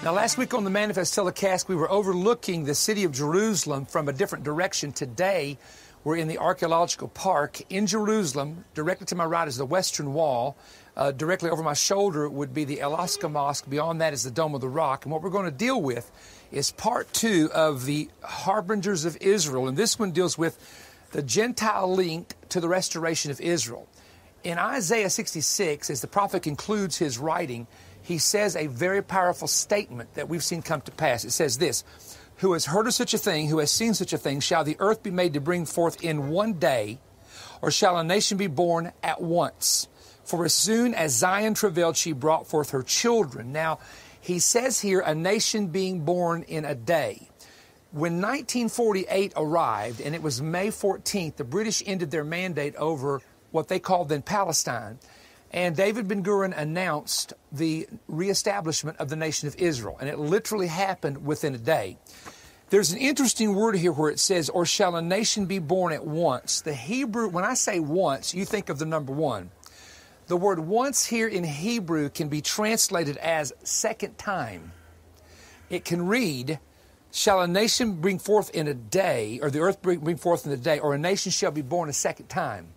Now, last week on the Manifest Telecast, we were overlooking the city of Jerusalem from a different direction. Today, we're in the archaeological park in Jerusalem. Directly to my right is the Western Wall. Directly over my shoulder would be the El Aqsa Mosque. Beyond that is the Dome of the Rock. And what we're going to deal with is part 2 of the Harbingers of Israel. And this one deals with the Gentile link to the restoration of Israel. In Isaiah 66, as the prophet concludes his writing, he says a very powerful statement that we've seen come to pass. It says this: who has heard of such a thing, who has seen such a thing, shall the earth be made to bring forth in one day, or shall a nation be born at once? For as soon as Zion travailed, she brought forth her children. Now, he says here, a nation being born in a day. When 1948 arrived, and it was May 14th, the British ended their mandate over what they called then Palestine. And David Ben-Gurion announced the reestablishment of the nation of Israel. And it literally happened within a day. There's an interesting word here where it says, or shall a nation be born at once? The Hebrew, when I say once, you think of the number one. The word once here in Hebrew can be translated as second time. It can read, shall a nation bring forth in a day, or the earth bring forth in a day, or a nation shall be born a second time.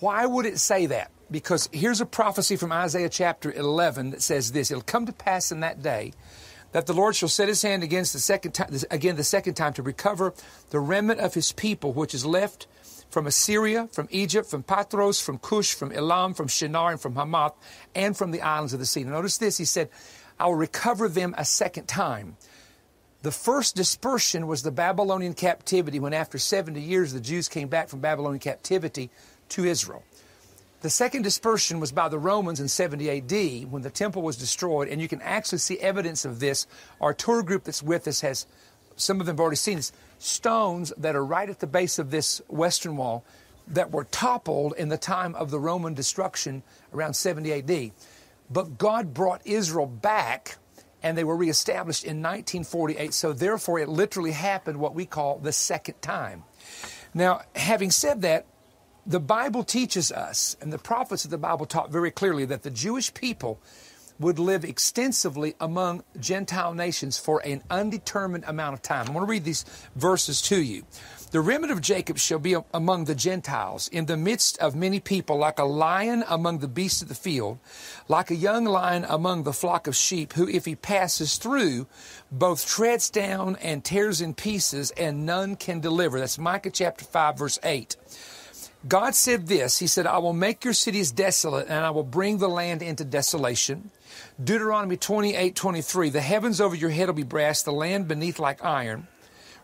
Why would it say that? Because here's a prophecy from Isaiah chapter 11 that says this: it'll come to pass in that day that the Lord shall set his hand against the second time to recover the remnant of his people, which is left from Assyria, from Egypt, from Patros, from Cush, from Elam, from Shinar, and from Hamath, and from the islands of the sea. Now notice this, he said, I will recover them a second time. The first dispersion was the Babylonian captivity, when after 70 years the Jews came back from Babylonian captivity to Israel. The second dispersion was by the Romans in 70 AD when the temple was destroyed, and you can actually see evidence of this. Our tour group that's with us has, some of them have already seen this, stones that are right at the base of this Western Wall that were toppled in the time of the Roman destruction around 70 AD. But God brought Israel back, and they were reestablished in 1948, so therefore it literally happened what we call the second time. Now, having said that, the Bible teaches us, and the prophets of the Bible taught very clearly, that the Jewish people would live extensively among Gentile nations for an undetermined amount of time. I want to read these verses to you. The remnant of Jacob shall be among the Gentiles, in the midst of many people, like a lion among the beasts of the field, like a young lion among the flock of sheep, who, if he passes through, both treads down and tears in pieces, and none can deliver. That's Micah chapter 5, verse 8. God said this, he said, I will make your cities desolate, and I will bring the land into desolation. Deuteronomy 28:23, the heavens over your head will be brass, the land beneath like iron.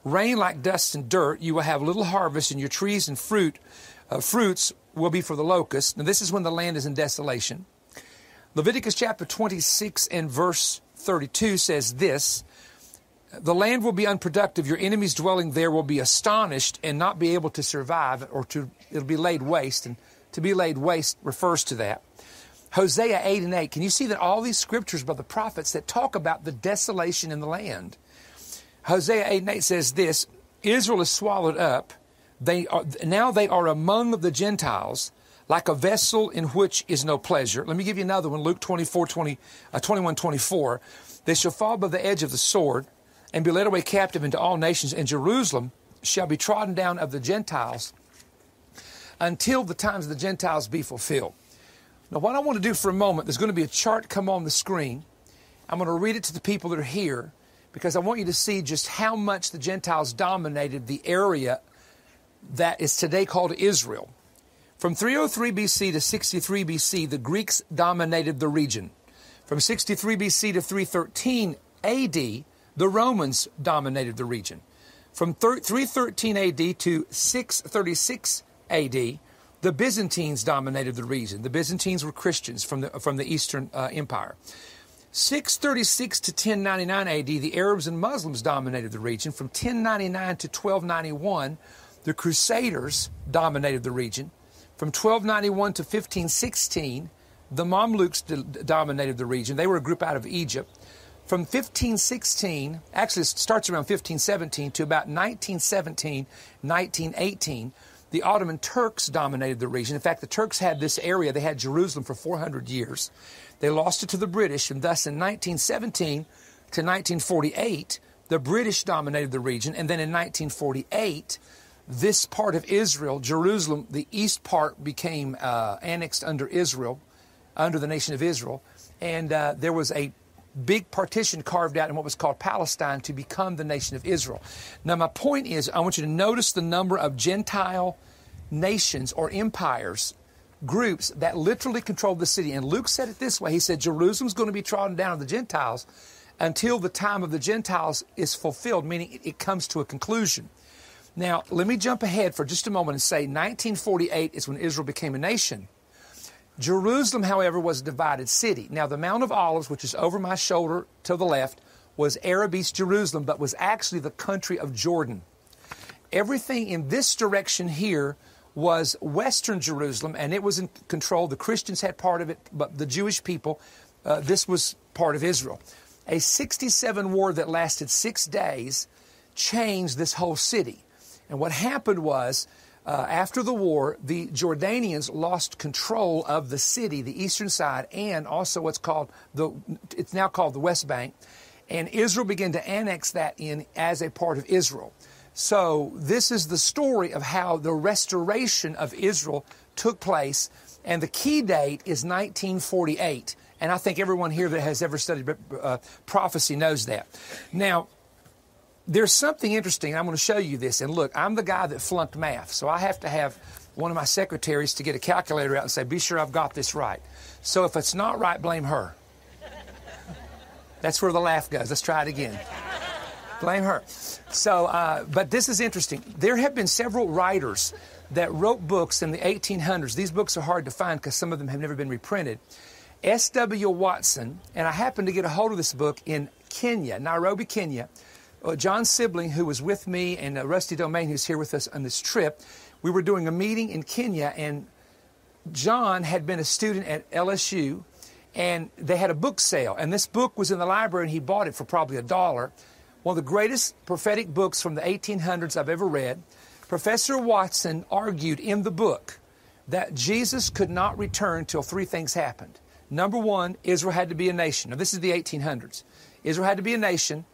Rain like dust and dirt, you will have little harvest, and your trees and fruits will be for the locust. Now this is when the land is in desolation. Leviticus chapter 26 and verse 32 says this, the land will be unproductive. Your enemies dwelling there will be astonished and not be able to survive, or it'll be laid waste. And to be laid waste refers to that. Hosea 8:8. Can you see that all these scriptures by the prophets that talk about the desolation in the land? Hosea 8:8 says this, Israel is swallowed up. Now they are among the Gentiles, like a vessel in which is no pleasure. Let me give you another one. Luke 21:24. They shall fall by the edge of the sword, and be led away captive into all nations, and Jerusalem shall be trodden down of the Gentiles until the times of the Gentiles be fulfilled. Now, what I want to do for a moment, there's going to be a chart come on the screen. I'm going to read it to the people that are here, because I want you to see just how much the Gentiles dominated the area that is today called Israel. From 303 BC to 63 BC, the Greeks dominated the region. From 63 BC to 313 AD, the Romans dominated the region. From 313 AD to 636 AD, the Byzantines dominated the region. The Byzantines were Christians from the Eastern Empire. 636 to 1099 AD, the Arabs and Muslims dominated the region. From 1099 to 1291, the Crusaders dominated the region. From 1291 to 1516, the Mamluks dominated the region. They were a group out of Egypt. From 1516, actually it starts around 1517 to about 1917, 1918, the Ottoman Turks dominated the region. In fact, the Turks had this area. They had Jerusalem for 400 years. They lost it to the British, and thus in 1917, to 1948, the British dominated the region. And then in 1948, this part of Israel, Jerusalem, the east part became annexed under Israel, under the nation of Israel. And there was a big partition carved out in what was called Palestine to become the nation of Israel. Now, my point is, I want you to notice the number of Gentile nations or empires, groups that literally controlled the city. And Luke said it this way. He said, Jerusalem's going to be trodden down of the Gentiles until the time of the Gentiles is fulfilled, meaning it comes to a conclusion. Now, let me jump ahead for just a moment and say 1948 is when Israel became a nation. Jerusalem, however, was a divided city. Now, the Mount of Olives, which is over my shoulder to the left, was Arab East Jerusalem, but was actually the country of Jordan. Everything in this direction here was Western Jerusalem, and it was in control. The Christians had part of it, but the Jewish people, this was part of Israel. A 67 war that lasted 6 days changed this whole city. And what happened was, after the war, the Jordanians lost control of the city, the eastern side, and also it's now called the West Bank. And Israel began to annex that in as a part of Israel. So this is the story of how the restoration of Israel took place. And the key date is 1948. And I think everyone here that has ever studied prophecy knows that. Now, there's something interesting. I'm going to show you this. And look, I'm the guy that flunked math. So I have to have one of my secretaries to get a calculator out and say, be sure I've got this right. So if it's not right, blame her. That's where the laugh goes. Let's try it again. Blame her. So, but this is interesting. There have been several writers that wrote books in the 1800s. These books are hard to find because some of them have never been reprinted. S.W. Watson, and I happened to get a hold of this book in Kenya, Nairobi, Kenya. John Sibling, who was with me, and Rusty Domain, who's here with us on this trip, we were doing a meeting in Kenya, and John had been a student at LSU, and they had a book sale, and this book was in the library, and he bought it for probably $1. One of the greatest prophetic books from the 1800s I've ever read. Professor Watson argued in the book that Jesus could not return till 3 things happened. Number 1, Israel had to be a nation. Now, this is the 1800s. Israel had to be a nation.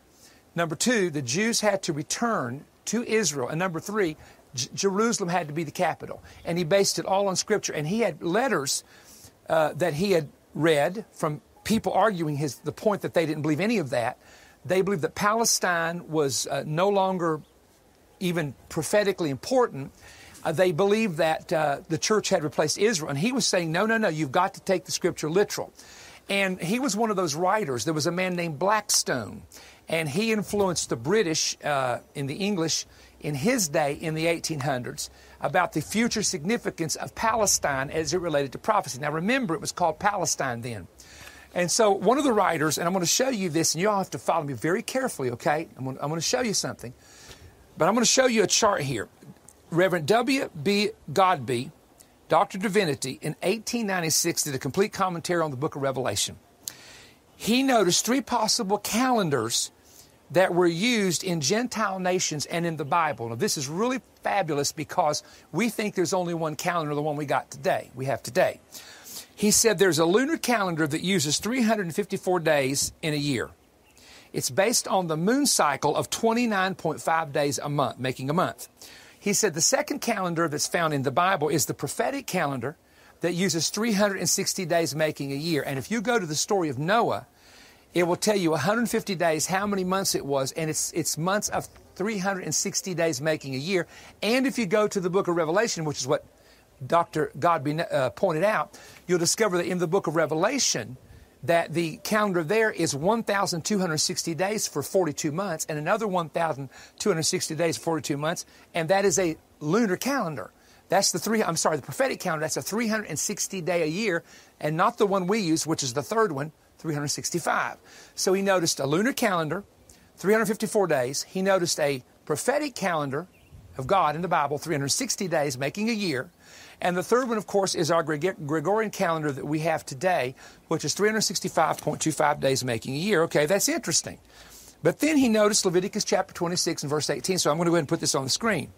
Number 2, the Jews had to return to Israel. And number 3, Jerusalem had to be the capital. And he based it all on Scripture. And he had letters that he had read from people arguing the point that they didn't believe any of that. They believed that Palestine was no longer even prophetically important. They believed that the church had replaced Israel. And he was saying, no, you've got to take the Scripture literal. And he was one of those writers. There was a man named Blackstone, and he influenced the British in the English in his day in the 1800s about the future significance of Palestine as it related to prophecy. Now remember, it was called Palestine then. And so one of the writers, and I'm going to show you this, and you all have to follow me very carefully, okay? I'm going to show you something. But I'm going to show you a chart here. Reverend W.B. Godby, Doctor of Divinity, in 1896 did a complete commentary on the book of Revelation. He noticed 3 possible calendars that were used in Gentile nations and in the Bible. Now, this is really fabulous because we think there's only one calendar, the one we have today. He said there's a lunar calendar that uses 354 days in a year. It's based on the moon cycle of 29.5 days a month, making a month. He said the second calendar that's found in the Bible is the prophetic calendar that uses 360 days, making a year. And if you go to the story of Noah, it will tell you 150 days, how many months it was, and it's months of 360 days, making a year. And if you go to the book of Revelation, which is what Dr. Godby pointed out, you'll discover that in the book of Revelation, that the calendar there is 1,260 days for 42 months and another 1,260 days for 42 months, and that is a lunar calendar. That's the prophetic calendar. That's a 360-day a year, and not the one we use, which is the third one, 365. So he noticed a lunar calendar, 354 days. He noticed a prophetic calendar of God in the Bible, 360 days, making a year. And the third one, of course, is our Gregorian calendar that we have today, which is 365.25 days, making a year. Okay, that's interesting. But then he noticed Leviticus chapter 26 and verse 18, so I'm going to go ahead and put this on the screen.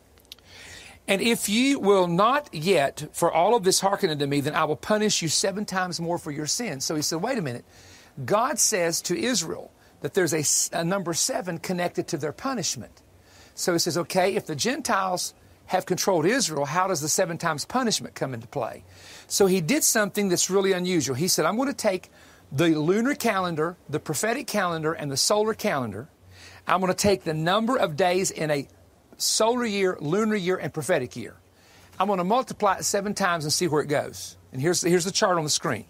And if ye will not yet for all of this hearken unto me, then I will punish you 7 times more for your sins. So he said, wait a minute. God says to Israel that there's a number 7 connected to their punishment. So he says, okay, if the Gentiles have controlled Israel, how does the 7 times punishment come into play? So he did something that's really unusual. He said, I'm going to take the lunar calendar, the prophetic calendar, and the solar calendar. I'm going to take the number of days in a solar year, lunar year, and prophetic year. I'm going to multiply it 7 times and see where it goes. And here's the chart on the screen.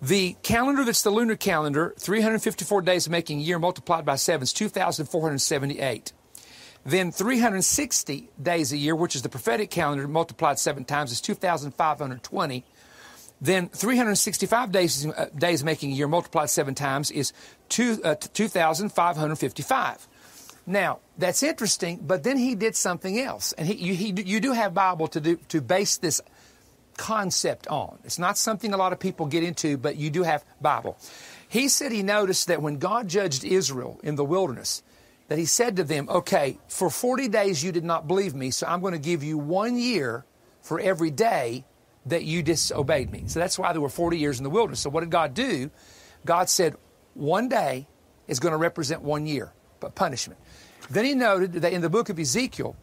The calendar that's the lunar calendar, 354 days making a year multiplied by 7 is 2,478. Then 360 days a year, which is the prophetic calendar, multiplied 7 times is 2,520. Then 365 days making a year multiplied 7 times is 2,555. Now, that's interesting, but then he did something else. And you do have Bible to base this concept on. It's not something a lot of people get into, but you do have Bible. He said he noticed that when God judged Israel in the wilderness, that he said to them, okay, for 40 days you did not believe me, so I'm going to give you 1 year for every day that you disobeyed me. So that's why there were 40 years in the wilderness. So what did God do? God said 1 day is going to represent 1 year, but punishment. Then he noted that in the book of Ezekiel,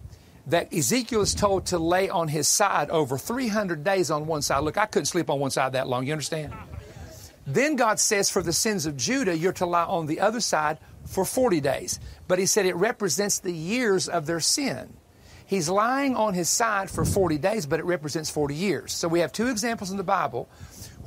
that Ezekiel is told to lay on his side over 300 days on one side. Look, I couldn't sleep on one side that long, you understand? Then God says for the sins of Judah, you're to lie on the other side for 40 days. But he said it represents the years of their sin. He's lying on his side for 40 days, but it represents 40 years. So we have 2 examples in the Bible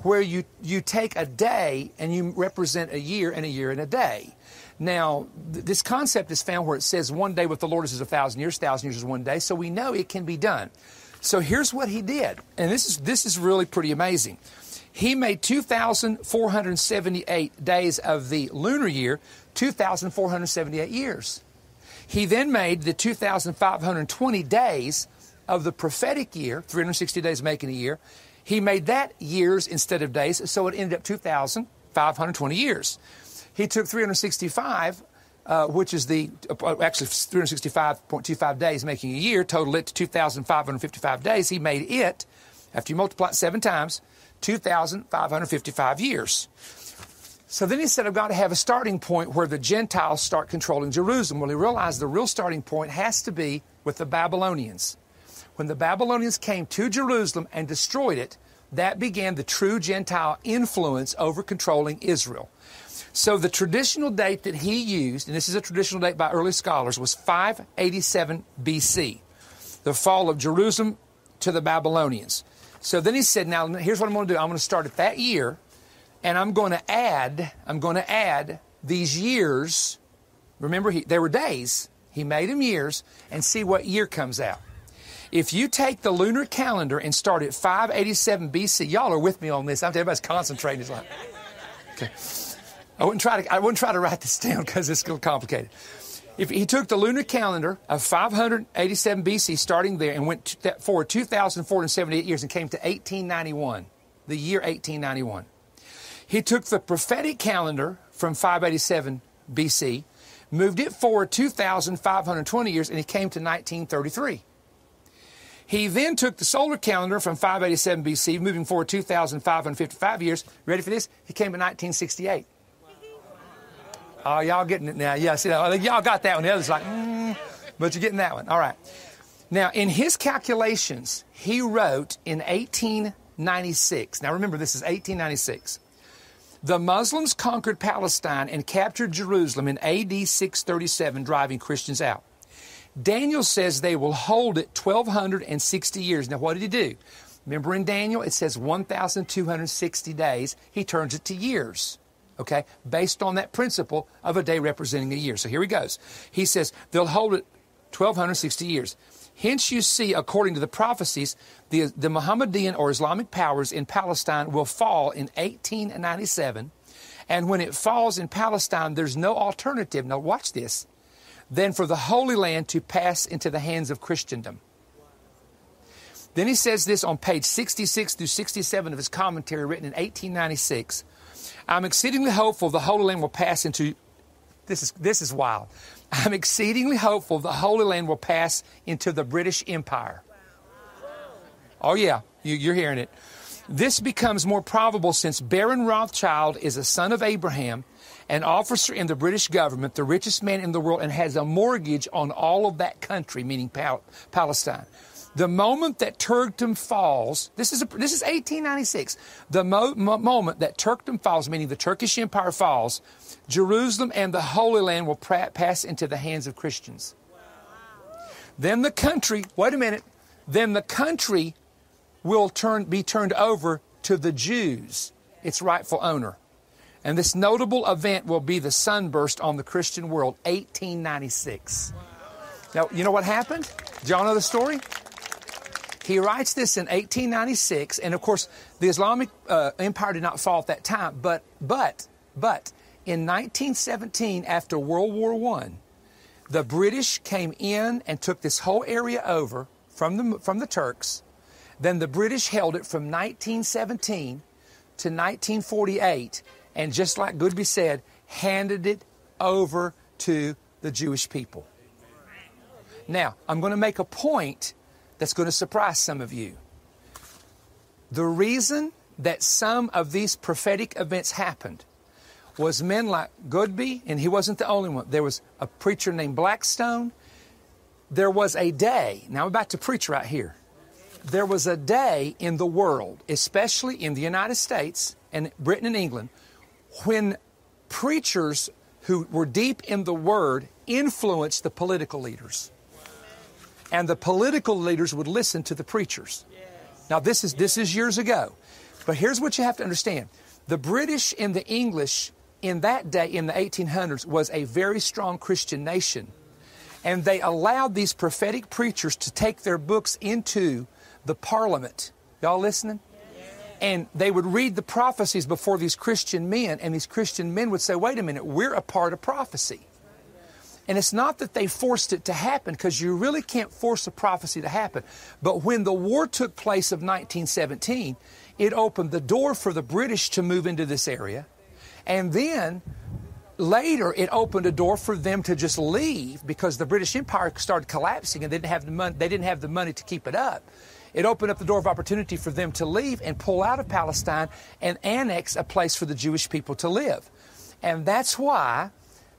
where you take a day and you represent a year and a day. Now, this concept is found where it says 1 day with the Lord is 1,000 years, 1,000 years is 1 day. So we know it can be done. So here's what he did. And this is really pretty amazing. He made 2,478 days of the lunar year, 2,478 years. He then made the 2,520 days of the prophetic year, 360 days making a year. He made that years instead of days, so it ended up 2,520 years. He took 365, which is actually 365.25 days making a year, totaled it to 2,555 days. He made it, after you multiply it 7 times, 2,555 years. So then he said, I've got to have a starting point where the Gentiles start controlling Jerusalem. Well, he realized the real starting point has to be with the Babylonians. When the Babylonians came to Jerusalem and destroyed it, that began the true Gentile influence over controlling Israel. So the traditional date that he used, and this is a traditional date by early scholars, was 587 BC, the fall of Jerusalem to the Babylonians. So then he said, now here's what I'm going to do. I'm going to start at that year, and I'm going to add these years. Remember, they were days. He made them years, and see what year comes out. If you take the lunar calendar and start at 587 BC, y'all are with me on this. Everybody's concentrating. It's like, okay. I wouldn't try to write this down because it's a little complicated. If he took the lunar calendar of 587 BC, starting there, and went forward 2,478 years and came to 1891, the year 1891. He took the prophetic calendar from 587 BC, moved it forward 2,520 years, and he came to 1933. He then took the solar calendar from 587 BC, moving forward 2,555 years. Ready for this? He came to 1968. Oh, y'all getting it now. Yeah, see, I think y'all got that one. The other's like, but you're getting that one. All right. Now, in his calculations, he wrote in 1896. Now, remember, this is 1896. The Muslims conquered Palestine and captured Jerusalem in AD 637, driving Christians out. Daniel says they will hold it 1,260 years. Now, what did he do? Remember in Daniel, it says 1,260 days. He turns it to years. Okay, based on that principle of a day representing a year. So here he goes. He says they'll hold it 1,260 years. Hence you see, according to the prophecies, the Mohammedan or Islamic powers in Palestine will fall in 1897. And when it falls in Palestine, there's no alternative, now watch this, than for the Holy Land to pass into the hands of Christendom. Then he says this on page 66 through 67 of his commentary written in 1896. I'm exceedingly hopeful the Holy Land will pass into, this is wild. I'm exceedingly hopeful the Holy Land will pass into the British Empire. Oh yeah, you're hearing it. This becomes more probable since Baron Rothschild is a son of Abraham, an officer in the British government, the richest man in the world, and has a mortgage on all of that country, meaning Palestine. The moment that Turkdom falls, this is 1896. The moment that Turkdom falls, meaning the Turkish Empire falls, Jerusalem and the Holy Land will pass into the hands of Christians. Then the country, wait a minute, then the country will be turned over to the Jews, its rightful owner. And this notable event will be the sunburst on the Christian world, 1896. Now, you know what happened? Do y'all know the story? He writes this in 1896, and of course, the Islamic Empire did not fall at that time, but in 1917, after World War I, the British came in and took this whole area over from the Turks. Then the British held it from 1917 to 1948, and just like Goodby said, handed it over to the Jewish people. Now, I'm going to make a point that's going to surprise some of you. The reason that some of these prophetic events happened was men like Goodby, and he wasn't the only one. There was a preacher named Blackstone. There was a day, now I'm about to preach right here. There was a day in the world, especially in the United States and Britain and England, when preachers who were deep in the Word influenced the political leaders. And the political leaders would listen to the preachers. Now, this is years ago. But here's what you have to understand. The British and the English in that day, in the 1800s, was a very strong Christian nation. And they allowed these prophetic preachers to take their books into the Parliament. Y'all listening? And they would read the prophecies before these Christian men, and these Christian men would say, wait a minute, we're a part of prophecy. And it's not that they forced it to happen, because you really can't force a prophecy to happen. But when the war took place of 1917, it opened the door for the British to move into this area. And then later, it opened a door for them to just leave, because the British Empire started collapsing and they didn't have the money to keep it up. It opened up the door of opportunity for them to leave and pull out of Palestine and annex a place for the Jewish people to live. And that's why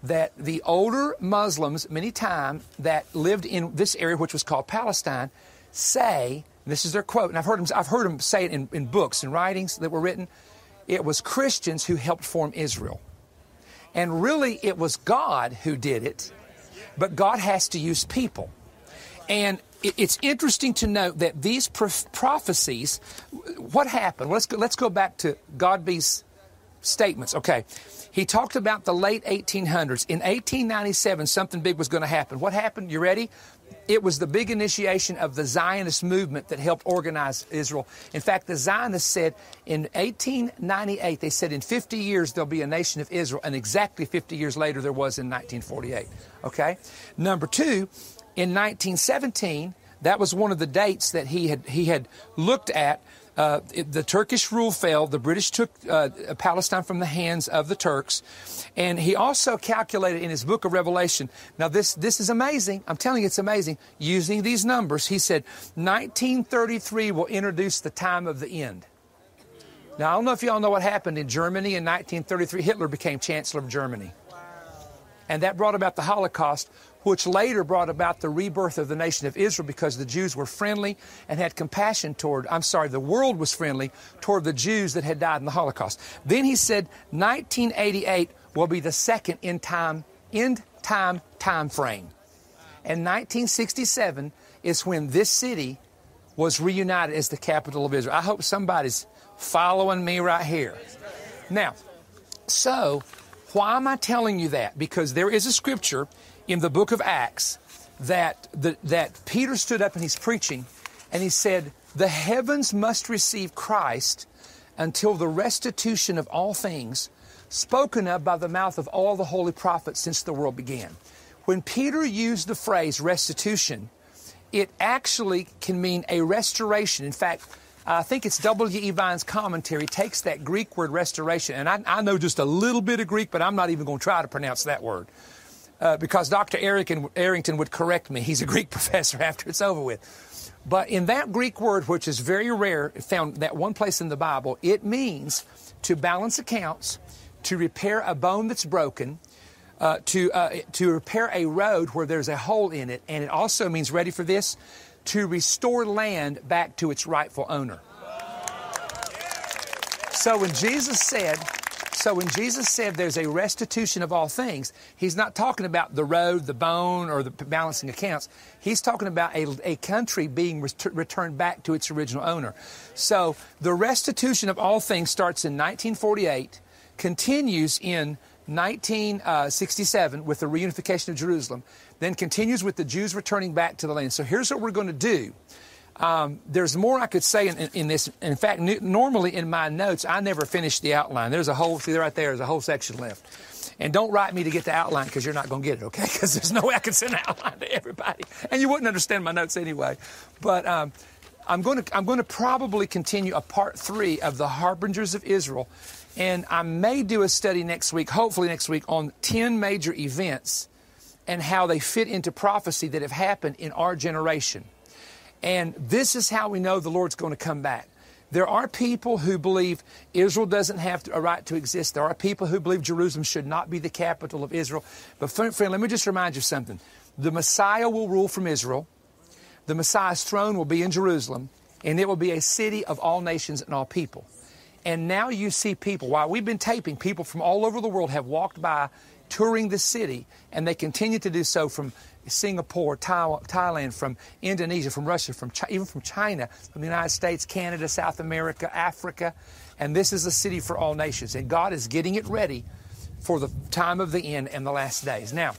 that the older Muslims, many times, that lived in this area, which was called Palestine, say, and this is their quote, and I've heard them say it in books and writings that were written, it was Christians who helped form Israel. And really, it was God who did it, but God has to use people. And it's interesting to note that these prophecies, what happened? Well, let's go back to Godby's statements. Okay. He talked about the late 1800s. In 1897, something big was going to happen. What happened? You ready? It was the big initiation of the Zionist movement that helped organize Israel. In fact, the Zionists said in 1898, they said in 50 years there'll be a nation of Israel, and exactly 50 years later there was in 1948. Okay? Number two, in 1917, that was one of the dates that he had looked at. The Turkish rule failed. The British took Palestine from the hands of the Turks. And he also calculated in his book of Revelation. Now, this is amazing. I'm telling you, it's amazing. Using these numbers, he said 1933 will introduce the time of the end. Now, I don't know if you all know what happened in Germany in 1933. Hitler became Chancellor of Germany. And that brought about the Holocaust, which later brought about the rebirth of the nation of Israel, because the Jews were friendly and had compassion the world was friendly toward the Jews that had died in the Holocaust. Then he said 1988 will be the second end time frame. And 1967 is when this city was reunited as the capital of Israel. I hope somebody's following me right here. Now, so why am I telling you that? Because there is a scripture in the book of Acts that Peter stood up and he's preaching, and he said, the heavens must receive Christ until the restitution of all things spoken of by the mouth of all the holy prophets since the world began. When Peter used the phrase restitution, it actually can mean a restoration. In fact, I think it's W.E. Vine's commentary takes that Greek word restoration, and I know just a little bit of Greek, but I'm not even going to try to pronounce that word. because Dr. Arrington would correct me. He's a Greek professor after it's over with. But in that Greek word, which is very rare, found that one place in the Bible, it means to balance accounts, to repair a bone that's broken, to repair a road where there's a hole in it, and it also means, ready for this, to restore land back to its rightful owner. So when Jesus said there's a restitution of all things, he's not talking about the road, the bone, or the balancing accounts. He's talking about a country being returned back to its original owner. So the restitution of all things starts in 1948, continues in 1967 with the reunification of Jerusalem, then continues with the Jews returning back to the land. So here's what we're going to do. There's more I could say in this. In fact, normally in my notes, I never finish the outline. There's a whole, see right there, there's a whole section left. And don't write me to get the outline because you're not going to get it, okay? Because there's no way I can send an outline to everybody. And you wouldn't understand my notes anyway. But I'm going to probably continue a part 3 of the Harbingers of Israel. And I may do a study next week, hopefully next week, on 10 major events and how they fit into prophecy that have happened in our generation. And this is how we know the Lord's going to come back. There are people who believe Israel doesn't have a right to exist. There are people who believe Jerusalem should not be the capital of Israel. But friend, let me just remind you of something. The Messiah will rule from Israel. The Messiah's throne will be in Jerusalem. And it will be a city of all nations and all people. And now you see people, while we've been taping, people from all over the world have walked by touring the city, and they continue to do so from Singapore, Thailand, from Indonesia, from Russia, even from China, from the United States, Canada, South America, Africa. And this is a city for all nations. And God is getting it ready for the time of the end and the last days. Now,